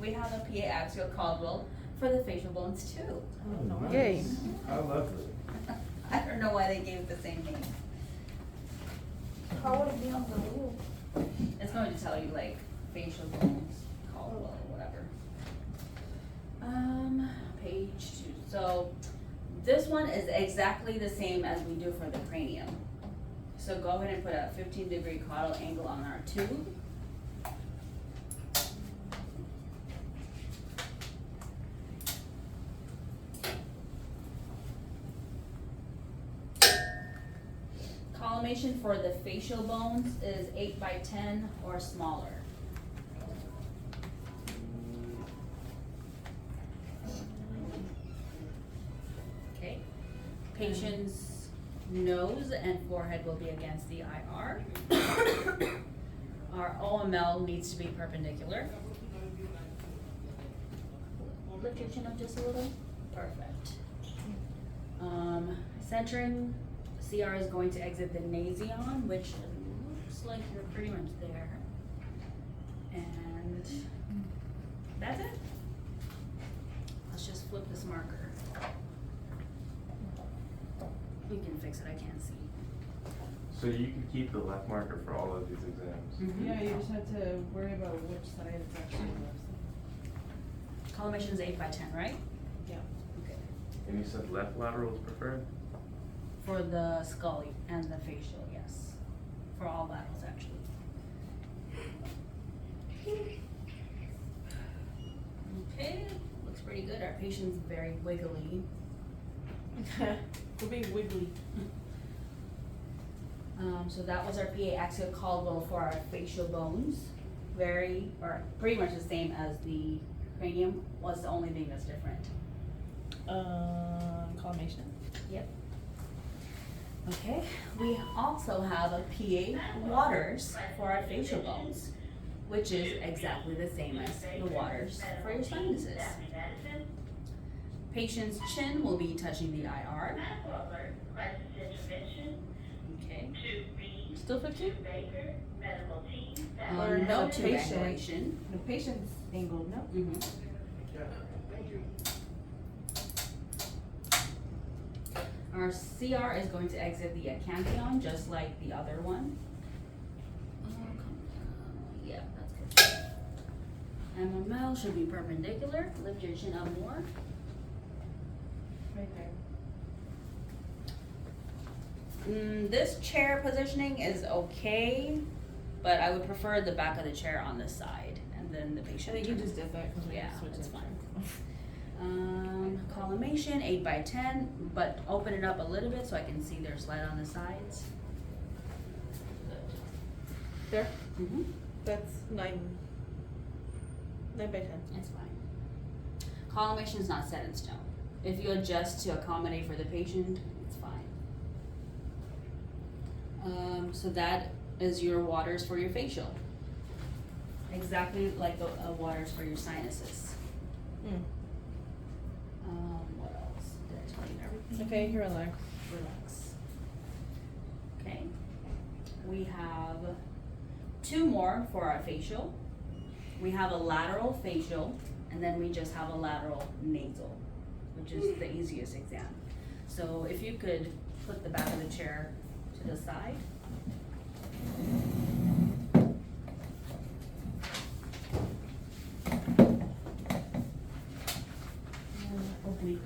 we have a PA axial Caldwell for the facial bones too. Oh, nice. Yay. I love it. I don't know why they gave it the same name. How would it be on the wheel? It's going to tell you like facial bones, Caldwell, or whatever. Page 2. So this one is exactly the same as we do for the cranium. So go ahead and put a 15-degree caudal angle on our tube. Collimation for the facial bones is 8 by 10 or smaller. Okay. Patient's nose and forehead will be against the IR. Our OML needs to be perpendicular. Lift your chin up just a little. Perfect. Centering, CR is going to exit the nasion, which looks like you're pretty much there. And that's it. Let's just flip this marker. We can fix it, I can't see. So you can keep the left marker for all of these exams. Yeah, you just have to worry about which side it's actually left. Collimation is 8 by 10, right? Yeah. Okay. And you said left lateral is preferred? For the skull and the facial, yes. For all laterals, actually. Okay, looks pretty good. Our patient's very wiggly. It'll be wiggly. So that was our PA axial Caldwell for our facial bones. Pretty much the same as the cranium, was the only thing that's different. Collimation. Yep. Okay, we also have a PA waters for our facial bones, which is exactly the same as the waters for your sinuses. Patient's chin will be touching the IR. Okay. Still 15? No the tube patient. angulation. The patient's angled, no? Mhm. Our CR is going to exit the acanthon, just like the other one. Yeah, that's good. MML should be perpendicular. Lift your chin up more. Right there. This chair positioning is okay, but I would prefer the back of the chair on this side, and then the I patient. think you just did that because we Yeah, switched it's it. fine. Collimation 8 by 10, but open it up a little bit so I can see there's light on the sides. There? Mm-hmm. That's 9 by 10. It's fine. Collimation is not set in stone. If you adjust to accommodate for the patient, it's fine. So that is your waters for your facial. Exactly like the waters for your sinuses. What else? Did I tell you everything? Okay, you relax. Relax. Okay. We have 2 more for our facial. We have a lateral facial, and then we just have a lateral nasal, which is the easiest exam. So if you could put the back of the chair to the side. Oblique.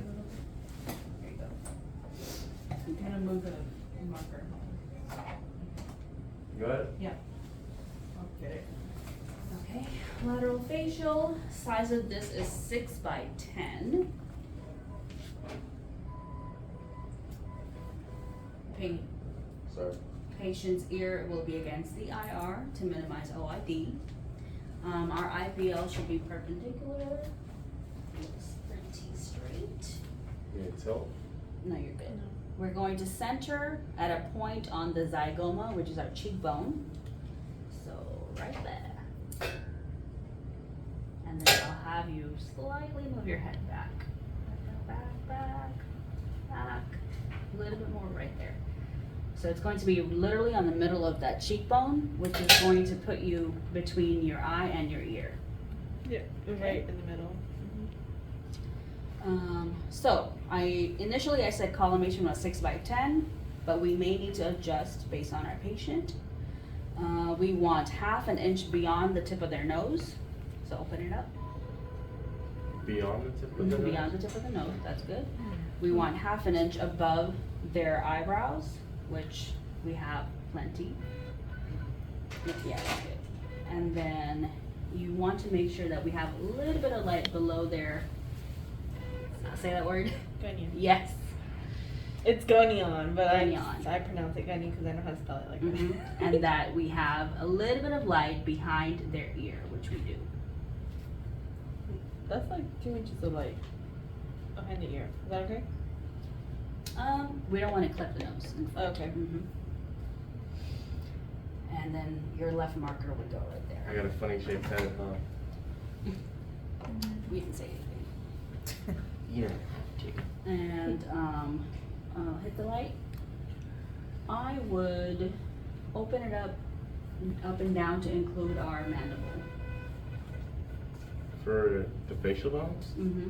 There you go. I'm gonna move the marker. You got it? Yeah. Okay. Okay, lateral facial, size of this is 6 by 10. Sorry. Patient's ear will be against the IR to minimize OID. Our IPL should be perpendicular. Looks pretty straight. You need tilt? No, you're good. We're going to center at a point on the zygoma, which is our cheekbone. So right there. And then I'll have you slightly move your head back. Back. A little bit more right there. So it's going to be literally on the middle of that cheekbone, which is going to put you between your eye and your ear. Yeah, right in the middle. So initially I said collimation was 6 by 10, but we may need to adjust based on our patient. We want half an inch beyond the tip of their nose. So open it up. Beyond the tip of the nose? Beyond the tip of the nose, that's good. We want half an inch above their eyebrows, which we have plenty. Yeah, that's good. And then you want to make sure that we have a little bit of light below their, say that word? Gunion. Yes. It's gonion, but Gonion. I pronounce it gunion because I know how to spell it like Mhm. that. And that we have a little bit of light behind their ear, which we do. That's like 2 inches of light behind the ear. Is that okay? We don't want to clip the nose. Okay. Mhm. And then your left marker would go right I there. got a funny shaped head, huh? We didn't say anything. Yeah. And hit the light. I would open it up and down to include our mandible. For the facial bones? Mm-hmm.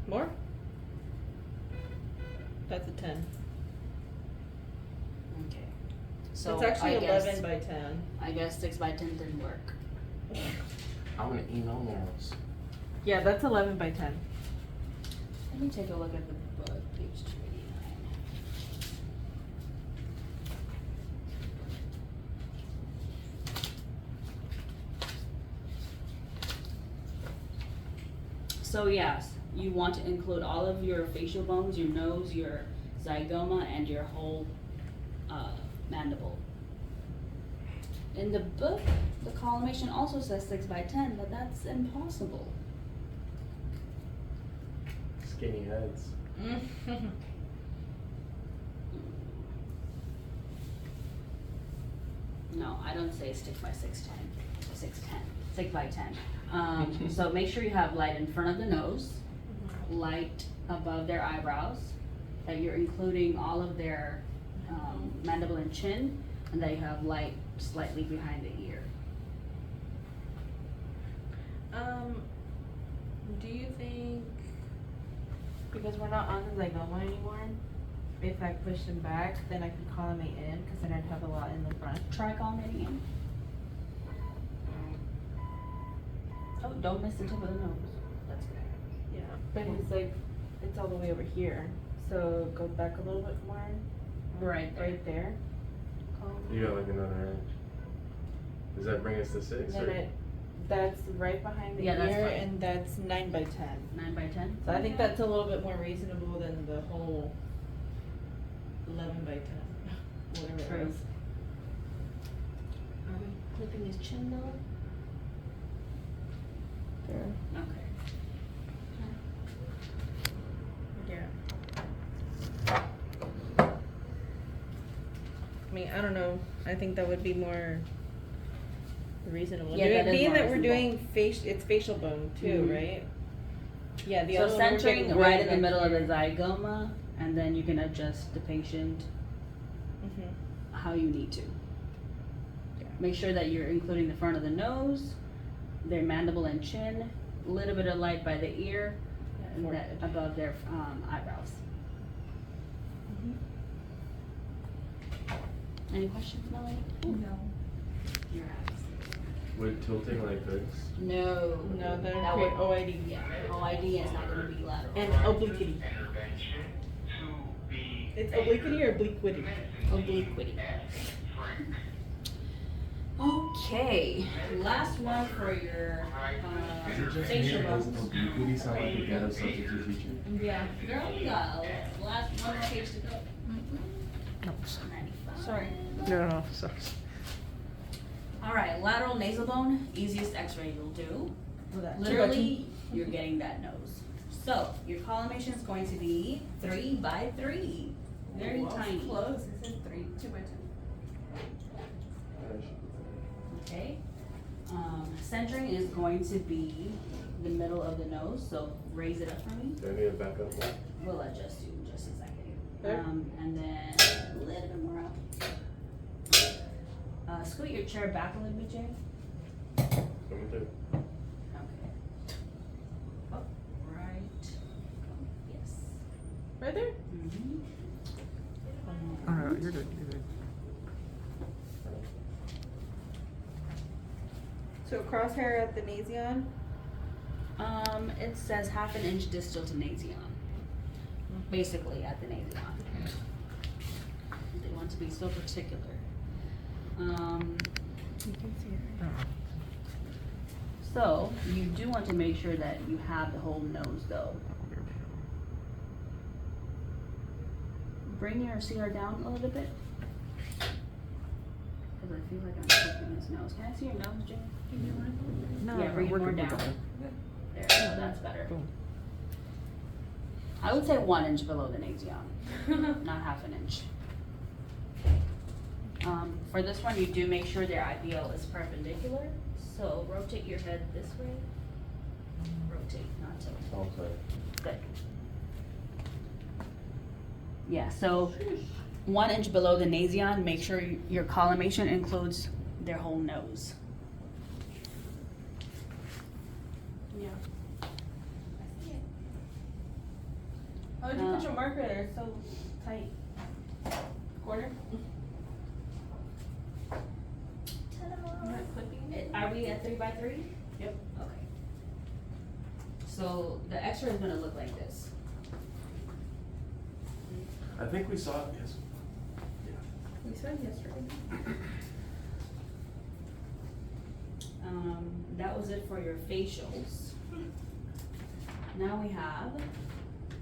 More? That's a 10. Okay. So It's actually I 11 guess, by 10. I guess 6 by 10 didn't work. I'm gonna email nails. Yeah, that's 11 by 10. Let me take a look at the book, page 289. So yes, you want to include all of your facial bones, your nose, your zygoma, and your whole mandible. In the book, the collimation also says 6 by 10, but that's impossible. Skinny heads. No, I don't say 6 by 6 by 10. So make sure you have light in front of the nose, light above their eyebrows, that you're including all of their mandible and chin, and that you have light slightly behind the ear. Do you think, because we're not on the zygoma anymore, if I push them back, then I could collimate in, because then I'd have a lot in the front? Try collimating in. Oh, don't miss the tip of the nose. That's good. Yeah. But it's like, it's all the way over here, so go back a little bit more, Right there. right there. You got like another inch. Does that bring us to 6? Then Or? that's right behind the Yeah, that's ear, fine. and that's 9 by 10. 9 by 10? So I think that's a little bit more reasonable than the whole 11 by 10, whatever it True. was. Are we clipping his chin though? There. Okay. Yeah. I mean, I don't know. I think that would be more reasonable. Yeah, that is Being more that we're reasonable. doing it's facial bone too, Mhm. right? Yeah, the So other one we're centering getting right way in the back middle of the here. zygoma, and then you can adjust the patient Mhm. how you need to. Yeah. Make sure that you're including the front of the nose, their mandible and chin, a little bit of light by the ear, and that above their eyebrows. Mhm. Any questions, Melanie? No. Your eyes. Would tilting like this? No. No, they're That create would, OID. yeah, OID is not gonna be lateral. And obliquity. It's obliquity or obliquity? Obliquity. Okay, last one for your Is it just facial me or does bones. obliquity sound like a ghetto substitute teacher? Yeah, girl, we got last one more page to go. No, 95. Sorry. no, sorry. All right, lateral nasal bone, easiest x-ray you'll do. Literally, you're getting that nose. So, your collimation is going to be 3 by 3. Very tiny. Close. It says 2 by 10. Okay. Centering is going to be the middle of the nose, so raise it up for me. Do I need to back up more? We'll adjust you in just a second. There? And then a little bit more up. Scoot your chair back a little bit, Jay. Coming through. Okay. Right there? Mhm. Oh, no, you're good, you're good. So crosshair at the nasion. It says 1/2 inch distal to nasion. Basically at the nasion. They want to be so particular. You can see it. Oh. So you do want to make sure that you have the whole nose though. Bring your CR down a little bit. Cause I feel like I'm clipping his nose. Can I see your nose, Jane? No, Yeah, bring it we're more good, we're down. good. There, so that's better. Boom. I would say 1 inch below the nasion, not 1/2 inch. For this one, you do make sure their IPO is perpendicular. So rotate your head this way. Rotate, not tilt. Also, Good. Yeah, so 1 inch below the nasion, make sure your collimation includes their whole nose. Yeah. How did you put your marker there? It's so tight. Corner? I'm not clipping it. Are we at 3x3? Yep. Okay. So the X-ray is gonna look like this. I think we saw it, yes. We said yesterday. That was it for your facials. Now we have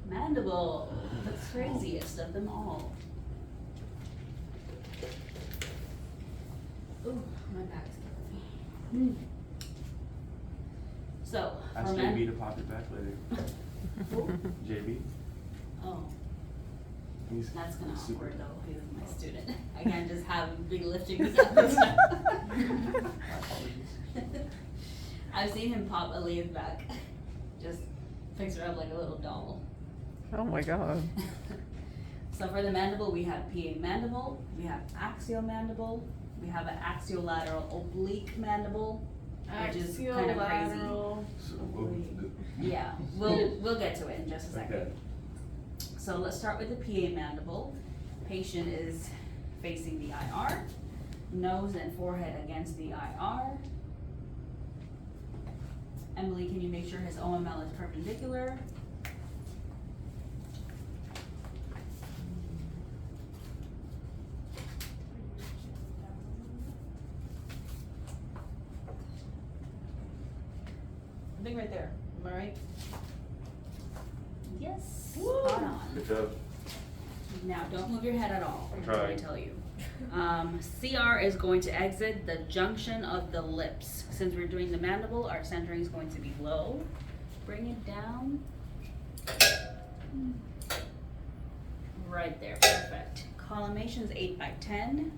mandible, the craziest of them all. Ooh, my back is killing me. So, Ask for JB to pop it back later. Who? JB, Oh, he's that's kinda super. awkward though, he's my student. I can't just have him be lifting me up and stuff. My apologies. I've seen him pop Aaliyah's back. Just picks her up like a little doll. Oh my god. So for the mandible, we have PA mandible, we have axial mandible, we have an axiolateral oblique mandible, which is kind of crazy. Axiolateral. Yeah, we'll get to it in just a second. Okay. So let's start with the PA mandible. Patient is facing the IR, nose and forehead against the IR. Emily, can you make sure his OML is perpendicular? I think right there. Am I right? Yes. Woo! Spot on. Good job. Now, don't move your head at all I'm until I trying. tell you. CR is going to exit the junction of the lips. Since we're doing the mandible, our centering is going to be low. Bring it down. Right there, perfect. Collimation's 8x10.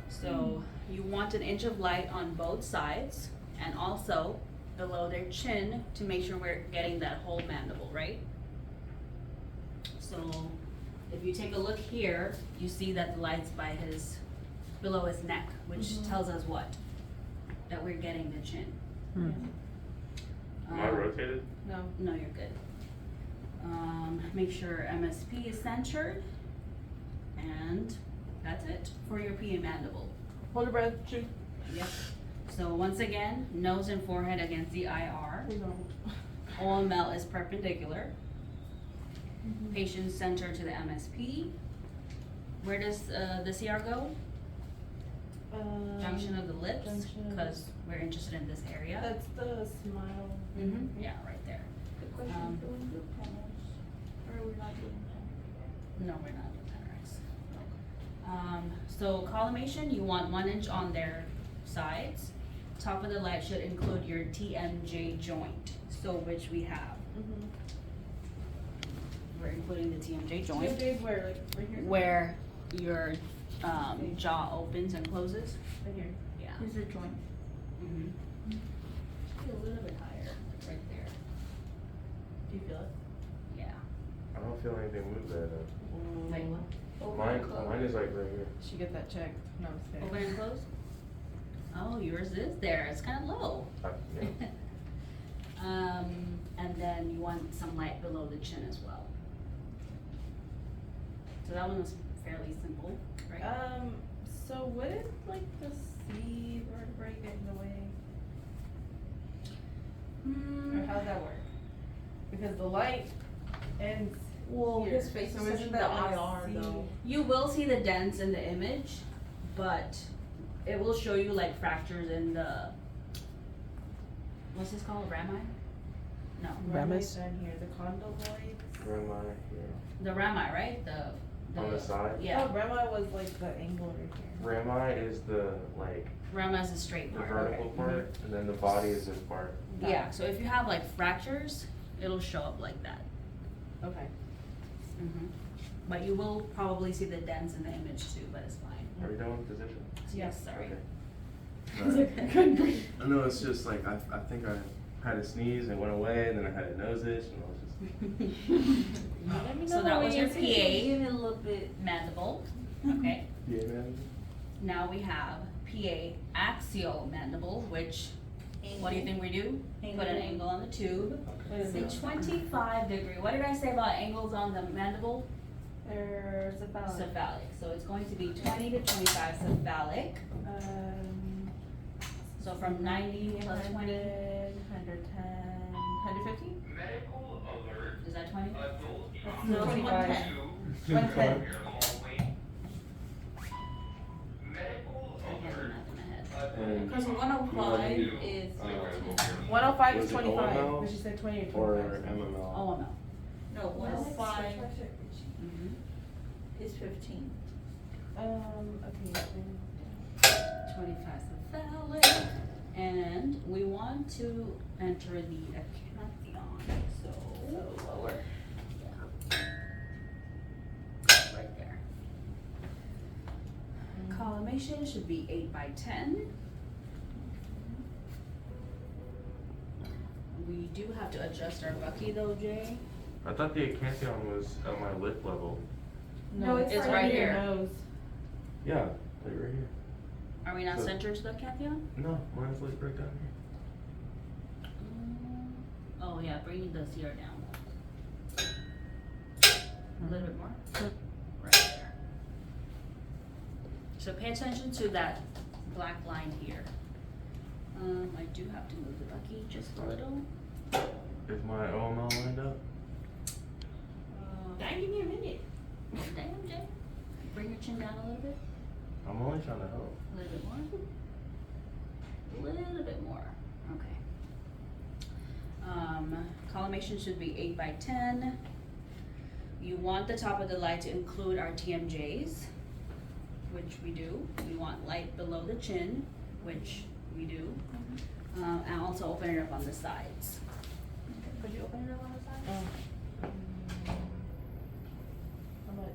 So you want an inch of light on both sides and also below their chin to make sure we're getting that whole mandible, right? So if you take a look here, you see that the light's by below his neck, which tells us what? That we're getting the chin. Hmm. Am I rotated? No. No, you're good. Make sure MSP is centered. And that's it for your PA mandible. Hold your breath. Shoot. Yep. So once again, nose and forehead against the IR. Please don't. OML is perpendicular. Patient centered to the MSP. Where does the CR go? Junction of the lips, junction of- because we're interested in this area. That's the smile. Yeah, right there. The question Um, is, do we do panels, or are we not doing panels? No, we're not doing panels. So collimation, you want 1 inch on their sides. Top of the light should include your TMJ joint, so which we have. We're including the TMJ joint, Joint where, like, right here? where your jaw opens and closes. Right here. Yeah. Is it joint? Mhm. Be a little bit higher, like right there. Do you feel it? Yeah. I don't feel anything move there though. Like Mine is like right here. Should get that checked. No, I'm just open kidding. and close. Oh, yours is there. It's kind of low. Yeah. And then you want some light below the chin as well. So that one was fairly simple, right? So what if like the C vertebrae get in the way? Or how's that work? Because the light ends Well, here. his face So is isn't touching the that IR C? though. You will see the dents in the image, but it will show you like fractures in the, what's this called, rami? No, Rami's down here, the condyloids. Grandma here. the rami, right? The On the side? Yeah, Oh, Rami was like the angle right here. Rami is the, like, rami is the straight the part. vertical okay. part, and then the body is this part. Yeah, so if you have like fractures, it'll show up like that. Okay. But you will probably see the dents in the image too, but it's fine. Are we done with position? Yes, sorry. Okay. No, it's just like, I think I had a sneeze and it went away, and then I had a nose itch, and I was just, Let me So know that when was you your see PA. it. Give it a little bit. Mandible, okay. yeah, man. Now we have PA axial mandible, which, what do you think we do? Put an angle on the tube. Wait a Say minute. 25 degree. What did I say about angles on the mandible? There's a balance. Cephalic. So it's going to be 20 to 25 cephalic. So from 90 plus 20, 110, 150? is that 20? No, 25. 110. I can't do math in my head. And Because 105 is 105 Was is it 25, OML but she said 20 or or 25. MML? Oh, no. no 105 Mhm. is 15. Okay. 25 cephalic. And we want to enter the acanthyon, so lower. Yeah. Right there. Collimation should be 8 by 10. We do have to adjust our bucky though, Jay. I thought the acanthyon was at my lip level. No, it's It's right right Your here. nose. Yeah, like right here. Are we not So- centered to the acanthyon? No, mine's like right down here. Oh yeah, bring the CR down. A little bit more. Right there. So pay attention to that black line here. I do have to move the bucky just a little. Is my OML lined up? Dang, give me a minute. Damn, Jay. Bring your chin down a little bit. I'm only trying to help. A little bit more. A little bit more. Okay. Collimation should be 8 by 10. You want the top of the light to include our TMJs, which we do. We want light below the chin, which we do. And also open it up on the sides. Could you open it up on the sides? How much?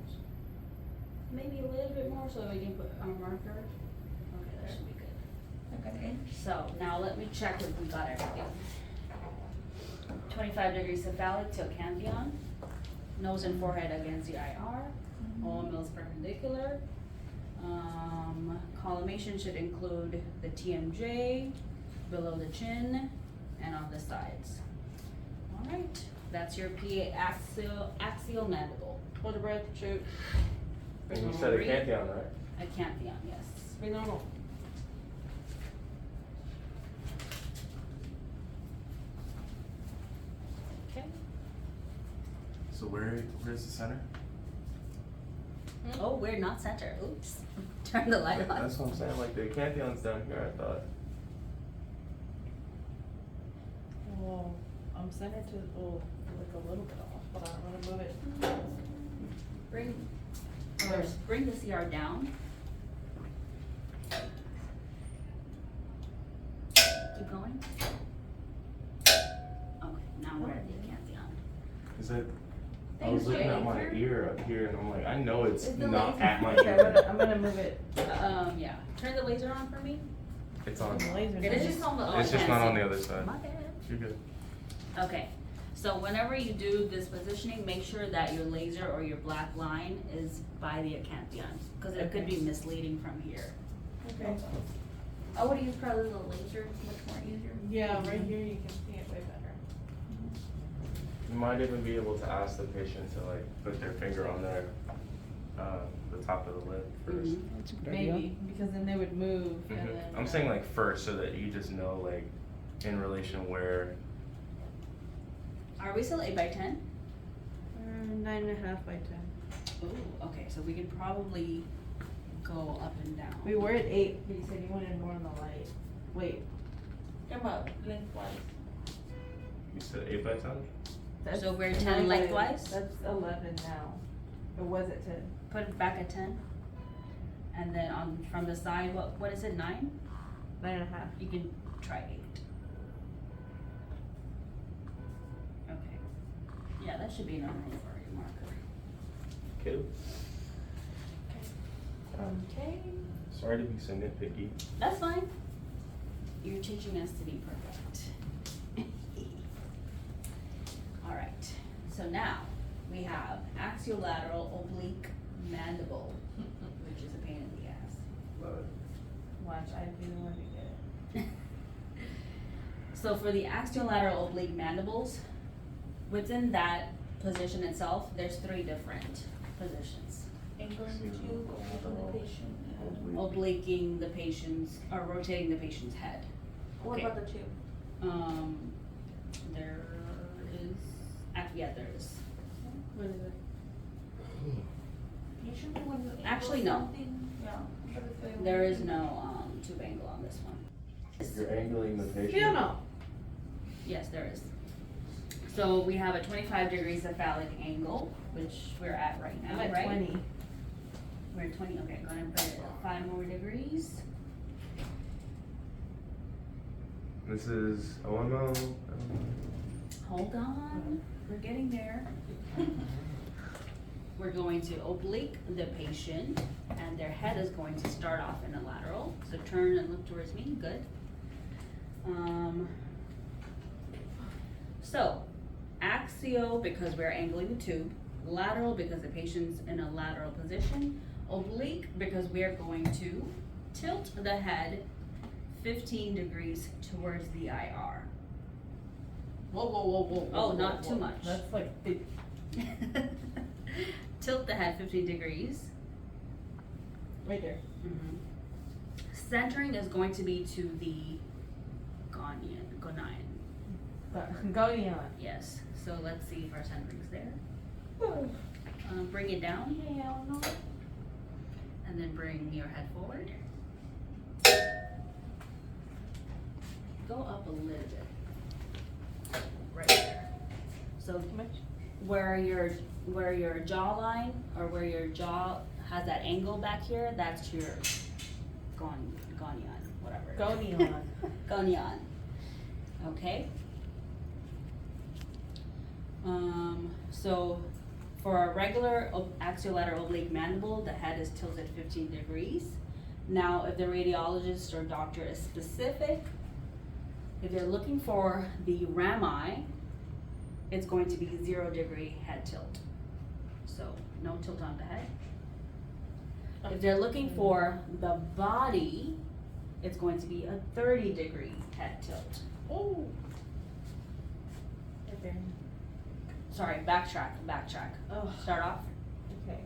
Maybe a little bit more so that we can put our marker. Okay, that should be good. Okay. So now let me check if we got everything. 25 degrees cephalic to acanthyon. Nose and forehead against the IR. OML is perpendicular. Collimation should include the TMJ below the chin and on the sides. All right, that's your PA axial mandible. Hold your breath, shoot. And you said Breathe. acanthyon, right? Acanthyon, yes. Be normal. Okay. So where's the center? Oh, we're not center. Oops. Turn the light on. That's what I'm saying, like the acanthyon's down here, I thought. Well, I'm centered to, oh, like a little bit off, but I'm gonna move it. Bring the CR down. Keep going. Okay, now we're at the acanthyon. Is that, I Thanks, was looking Jay. at my ear up here and I'm like, I know it's Is the not laser- at my Okay, ear. I'm gonna move it. Yeah. Turn the laser on for me. It's on. The laser. It is just on the. oh, I It's just can't not see. on the other side. My bad. You're good. Okay, so whenever you do this positioning, make sure that your laser or your black line is by the acanthyon, because it could be misleading from here. Okay. I would use probably the laser, it's much more easier. Yeah, right here you can see it way better. You might even be able to ask the patient to like put their finger on their, the top of the lip first. Mhm. That's a good idea. Maybe, because then they would move and Mhm. then. I'm saying like first, so that you just know like in relation where. Are we still 8x10? 9.5 by 10. Ooh, okay, so we can probably go up and down. We were at 8, but you said you wanted more on the light. Wait, Talking about lengthwise. You said 8 by 10? that's. So we're 10 9 by- lengthwise? That's 11 now. It was at 10. Put it back at 10. And then on from the side, what is it, 9? 9.5. You can try 8. Okay. Yeah, that should be enough room for your marker. Okay. Okay. Sorry to be so nitpicky. That's fine. You're teaching us to be perfect. Alright, so now we have axiolateral oblique mandible, which is a pain in the ass. Love it. Watch, I'd be the one to get it. So for the axiolateral oblique mandibles, within that position itself, there's 3 different positions. Angling the tube, opening the patient. And Obliquing the patient's, or rotating the patient's head. what Okay. about the tube? There is, yeah, there is. What is it? Usually when you angle Actually, no. something, yeah. But if they There only- is no, tube angle on this one. If you're angling the patient. Still no. Yes, there is. So we have a 25 degrees cephalic angle, which we're at right now, I'm at right? 20. We're at 20, okay, go ahead and put it at 5 more degrees. This is OMO. Hold on, we're getting there. We're going to oblique the patient, and their head is going to start off in a lateral. So turn and look towards me, good. So, axial because we're angling the tube, lateral because the patient's in a lateral position, oblique because we're going to tilt the head 15 degrees towards the IR. Whoa. Oh, not too much. That's like big. Tilt the head 15 degrees. Right there. Centering is going to be to the gonian. Going on. Yes. So let's see if our centering's there. Bring it down, Hell no. and then bring your head forward. Go up a little bit. Right there. So Too much? where your jawline or where your jaw has that angle back here, that's your gonian, whatever. Going on. Gonian. Okay. So for a regular axiolateral oblique mandible, the head is tilted 15 degrees. Now, if the radiologist or doctor is specific, if they're looking for the rami, it's going to be 0 degree head tilt. So no tilt on the head. If they're looking for the body, it's going to be a 30 degree head tilt. Oh. Right there. Sorry, backtrack. Oh. Start off. Okay.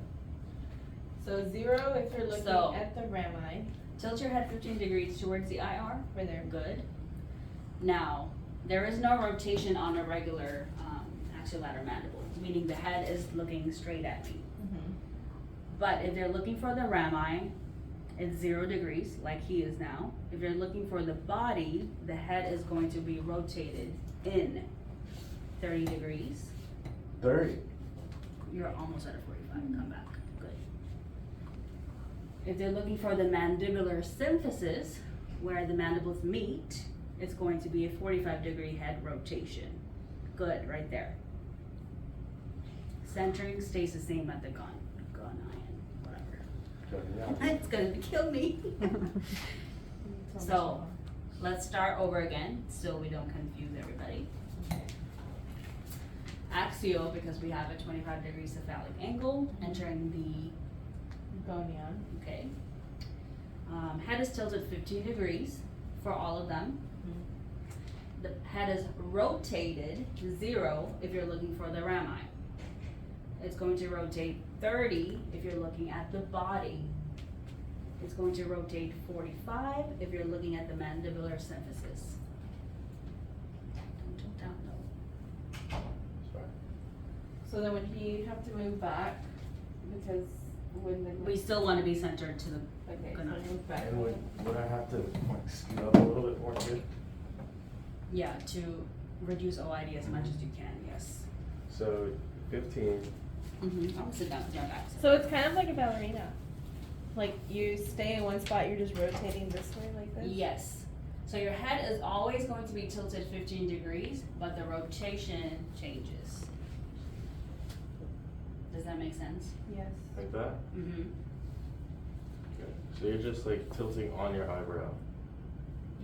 So 0 if you're looking So- at the rami. Tilt your head 15 degrees towards the IR. Right there. Good. Now, there is no rotation on a regular axiolateral mandible, meaning the head is looking straight at me. But if they're looking for the rami, it's 0 degrees, like he is now. If you're looking for the body, the head is going to be rotated in 30 degrees. 30. You're almost at a 45, come back, good. If they're looking for the mandibular symphysis, where the mandibles meet, it's going to be a 45 degree head rotation. Good, right there. Centering stays the same at the gonian, whatever. It's gonna kill me. So, let's start over again, so we don't confuse everybody. Axial, because we have a 25 degree cephalic angle, entering the Going on. okay. Head is tilted 15 degrees for all of them. the head is rotated 0 if you're looking for the rami. It's going to rotate 30 if you're looking at the body. It's going to rotate 45 if you're looking at the mandibular symphysis. Don't tilt down, no. So then would he have to move back? Because when the. We still want to be centered to the, Okay, so gonna- move back. And would I have to like scoot up a little bit more too? yeah, to reduce OID as much as you can, yes. So 15. Mm-hmm. I'll sit down with my back. So it's kind of like a ballerina. Like you stay in one spot, you're just rotating this way like this? Yes. So your head is always going to be tilted 15 degrees, but the rotation changes. Does that make sense? Yes. Like that? Mm-hmm. Okay. So you're just like tilting on your eyebrow.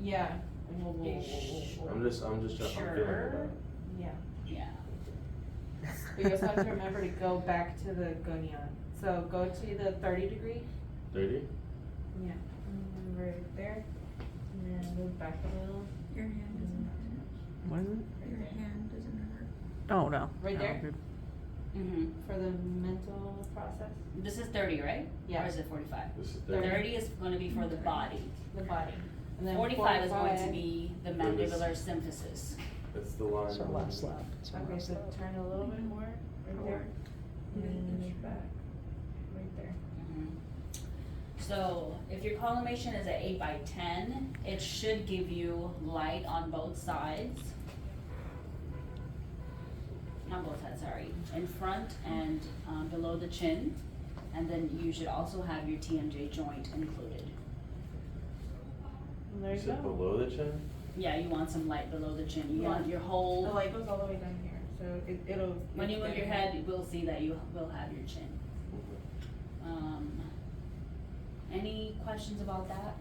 Yeah. I'm just trying, I'm feeling Sure. it out. Yeah. Yeah. But you also have to remember to go back to the gonion. So go to the 30 degree. 30? Yeah. And right there. And then move back a little. Your hand doesn't What is it? hurt. Your hand doesn't hurt. Oh, no. Right No, there? good. Mm-hmm. For the mental process. This is 30, right? Yeah. Or is it 45? This is 30. 30 is going to be for the body. The body. And then 45 is going to be the mandibular symphysis. That's the line. It's our last lap. It's our Okay, last so lap. turn a little bit more. Right there. And then move back. Right there. Mhm. So if your collimation is at 8 by 10, it should give you light on both sides. Not both sides, sorry. In front and below the chin. And then you should also have your TMJ joint included. And there you Is it go. below the chin? Yeah, you want some light below the chin. You Yeah. want your The whole, light goes all the way down here, so it'll. when you move your head, you will see that you will have your chin. Any questions about that?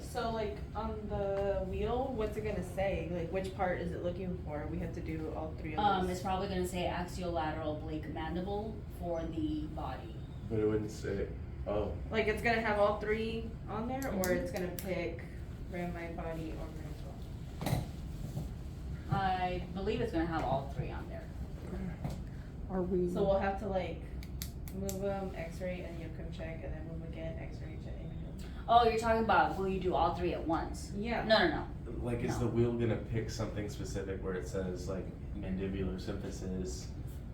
So like on the wheel, what's it gonna say? Like which part is it looking for? We have to do all three of those. It's probably gonna say axiolateral oblique mandible for the body. But it wouldn't say. Oh. Like it's gonna have all three on there, or Mhm. it's gonna pick rami, body, or mental? I believe it's gonna have all three on there. Are we? So we'll have to like move them, X-ray, and you come check, and then move again, X-ray, check. Oh, you're talking about will you do all three at once? Yeah. No. Like, is No. the wheel gonna pick something specific where it says like mandibular symphysis?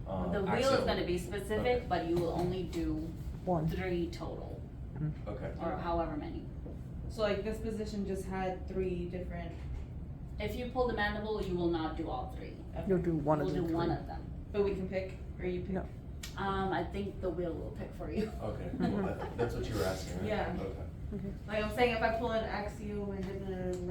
The wheel axial- is gonna be specific, Okay. but you will only do One. 3 total, Okay. or however many. So like this position just had 3 different. If you pull the mandible, you will not do all 3. You'll do one of We'll the do three. one of them. But we can pick, or you pick? No. I think the wheel will pick for you. Okay. Well, that's what you were asking, right? Yeah. Okay. Okay. Like I'm saying, if I pull an axial and then